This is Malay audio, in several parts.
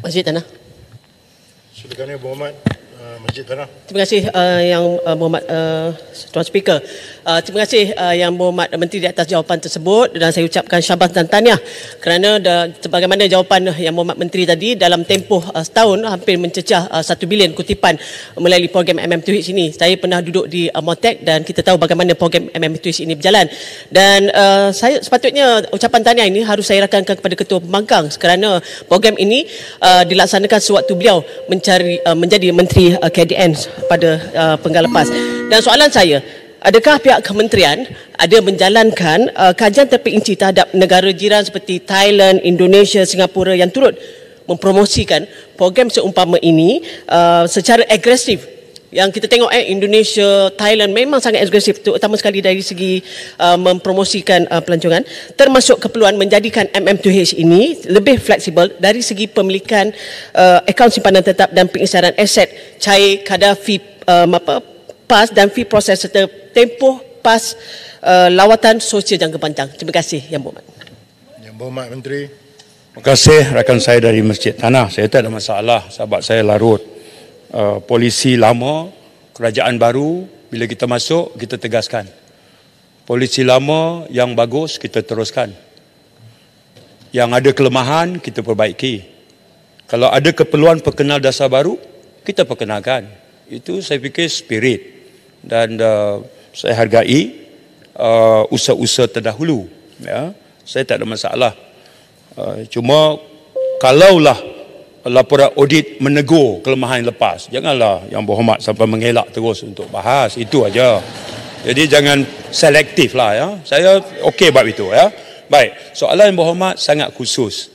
Masjid Tanah. Silakan Abu Muhammad, Masjid Tanah. Terima kasih Yang Berhormat Tuan Speaker. Terima kasih Yang Berhormat Menteri di atas jawapan tersebut, dan saya ucapkan syabas dan tahniah kerana sebagaimana jawapan Yang Berhormat Menteri tadi, dalam tempoh setahun hampir mencecah 1 bilion kutipan melalui program MM2H ini. Saya pernah duduk di Motek dan kita tahu bagaimana program MM2H ini berjalan, dan saya sepatutnya ucapan tahniah ini harus saya rakamkan kepada Ketua Pembangkang kerana program ini dilaksanakan sewaktu beliau menjadi Menteri KDN pada penggal lepas. Dan soalan saya, adakah pihak kementerian ada menjalankan kajian terperinci terhadap negara jiran seperti Thailand, Indonesia, Singapura yang turut mempromosikan program seumpama ini secara agresif? Yang kita tengok Indonesia, Thailand memang sangat agresif, terutama sekali dari segi mempromosikan pelancongan, termasuk keperluan menjadikan MM2H ini lebih fleksibel dari segi pemilikan akaun simpanan tetap dan pengisytiharan aset cair, kadar fee PAS dan fee proses serta tempoh PAS lawatan sosial jangka panjang. Terima kasih Yang Berhormat. Yang Berhormat Menteri. Terima kasih rakan saya dari Masjid Tanah. Saya tak ada masalah, sahabat saya larut. Polisi lama, kerajaan baru, bila kita masuk, kita tegaskan. Polisi lama yang bagus, kita teruskan. Yang ada kelemahan, kita perbaiki. Kalau ada keperluan perkenal dasar baru, kita perkenalkan. Itu saya fikir spirit. Dan saya hargai usaha-usaha terdahulu. Ya. Saya tak ada masalah. Cuma, kalaulah laporan audit menegur kelemahan lepas, janganlah Yang Berhormat sampai mengelak terus untuk bahas. Itu aja. Jadi jangan selektif lah ya. Saya okey bab itu ya. Baik, soalan Yang Berhormat sangat khusus.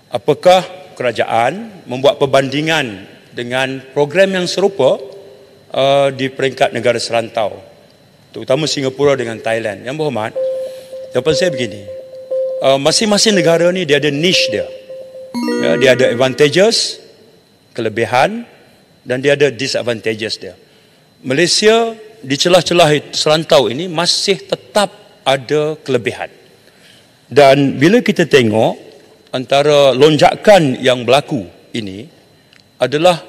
Apakah kerajaan membuat perbandingan dengan program yang serupa di peringkat negara serantau, terutama Singapura dengan Thailand? Yang Berhormat, jawapan saya begini. Masing-masing negara ni dia ada niche dia. Ya, dia ada advantages, kelebihan, dan dia ada disadvantages dia. Malaysia di celah-celah serantau ini masih tetap ada kelebihan. Dan bila kita tengok antara lonjakan yang berlaku ini adalah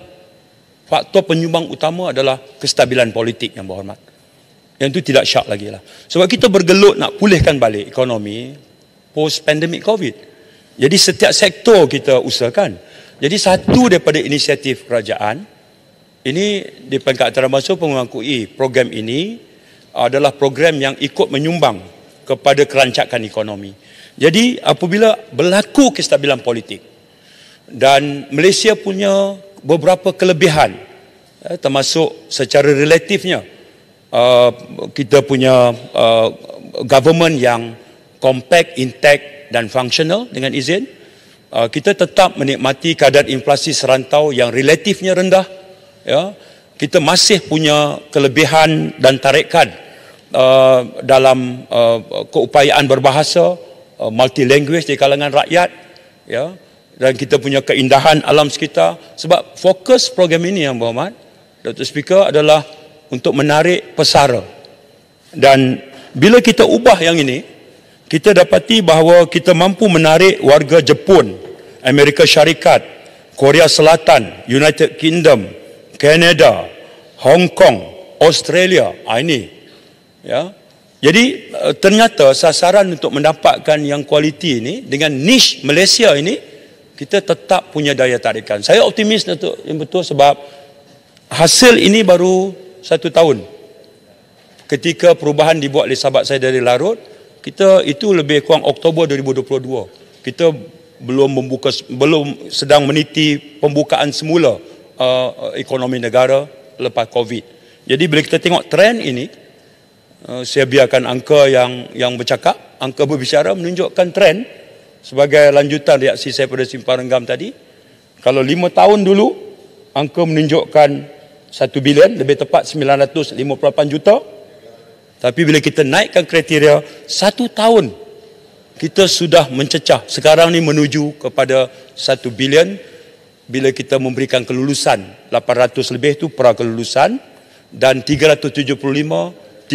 faktor penyumbang utama adalah kestabilan politik, Yang Berhormat. Yang itu tidak syak lagi lah. Sebab kita bergelut nak pulihkan balik ekonomi post-pandemic COVID. Jadi setiap sektor kita usahakan. Jadi satu daripada inisiatif kerajaan, ini di peringkat antarabangsa pun mengakui program ini adalah program yang ikut menyumbang kepada kerancakan ekonomi. Jadi apabila berlaku kestabilan politik dan Malaysia punya beberapa kelebihan, termasuk secara relatifnya kita punya government yang compact, intact dan functional dengan izin, kita tetap menikmati kadar inflasi serantau yang relatifnya rendah. Ya, kita masih punya kelebihan dan tarikan dalam keupayaan berbahasa, multi language di kalangan rakyat, ya, dan kita punya keindahan alam sekitar. Sebab fokus program ini, Yang Berhormat Dr. Speaker, adalah untuk menarik pesara. Dan bila kita ubah yang ini, kita dapati bahawa kita mampu menarik warga Jepun, Amerika Syarikat, Korea Selatan, United Kingdom, Canada, Hong Kong, Australia. Ini, ya. Jadi ternyata sasaran untuk mendapatkan yang kualiti ini dengan niche Malaysia ini, kita tetap punya daya tarikan. Saya optimis Datuk, yang betul, sebab hasil ini baru 1 tahun. Ketika perubahan dibuat oleh sahabat saya dari Larut, kita itu lebih kurang Oktober 2022. Kita belum sedang meniti pembukaan semula ekonomi negara lepas COVID. Jadi bila kita tengok trend ini, saya biarkan angka yang bercakap, angka berbicara menunjukkan trend sebagai lanjutan reaksi saya pada simpan renggam tadi. Kalau 5 tahun dulu, angka menunjukkan 1 bilion, lebih tepat 958 juta. Tapi bila kita naikkan kriteria 1 tahun, kita sudah mencecah. Sekarang ni menuju kepada 1 bilion bila kita memberikan kelulusan. 800 lebih tu pra kelulusan dan 375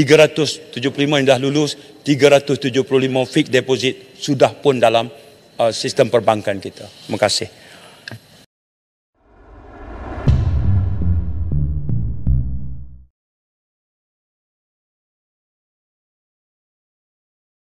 yang dah lulus, 375 fixed deposit sudah pun dalam sistem perbankan kita. Terima kasih.